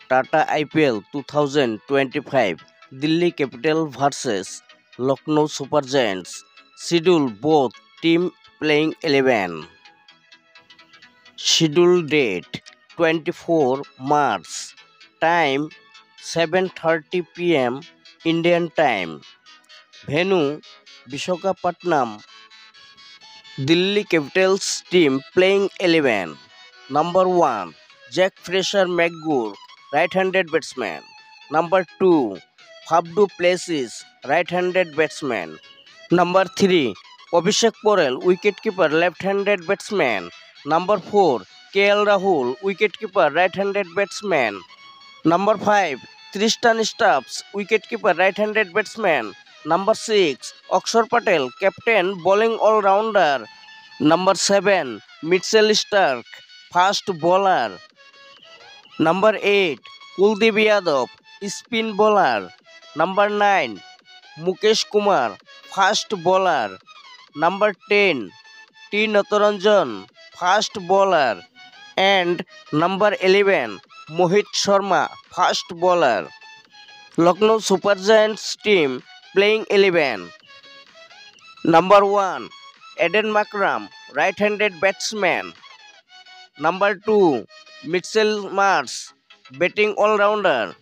Tata IPL 2025 Delhi Capital vs Lucknow Super Giants. Schedule both team playing 11. Schedule date 24 March. Time 7:30 p.m. Indian time. Venue Visakhapatnam. Delhi Capitals team playing 11. Number 1 Jack Fraser McGour, right-handed batsman. Number 2 Faf du Plessis, right-handed batsman. Number 3 Abhishek Porel, wicketkeeper, left-handed batsman. Number 4 KL Rahul, wicketkeeper, right-handed batsman. Number 5 Tristan Stubbs, wicketkeeper, right-handed batsman. Number 6 Akshar Patel, captain, bowling all-rounder. Number 7 Mitchell Stark, fast bowler. Number 8 Kuldeep Yadav, spin bowler. Number 9 Mukesh Kumar, fast bowler. Number 10 T Natarajan, fast bowler. And number 11 Mohit Sharma, fast bowler. Lucknow Super Giants team playing 11. Number 1 Eden Makram, right-handed batsman. Number 2 Mitchell Marsh, batting all-rounder.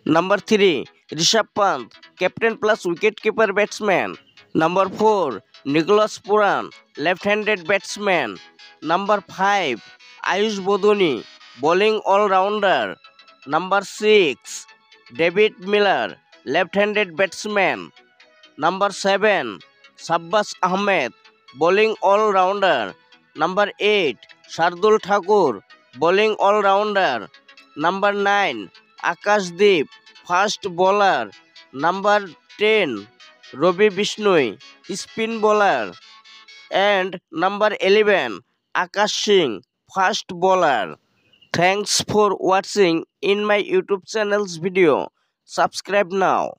Number 3 Rishabh Pant, captain plus wicketkeeper batsman. Number 4 Nicholas Puran, left-handed batsman. Number 5 Ayush Bodoni, bowling all-rounder. Number 6 David Miller, left-handed batsman. Number 7 Shabbas Ahmed, bowling all-rounder. Number 8 Shardul Thakur, bowling all-rounder. Number 9 Akashdeep, fast bowler. Number 10 Ravi Bishnoi, spin bowler. And number 11 Akash Singh, fast bowler. Thanks for watching in my YouTube channel's video. Subscribe now.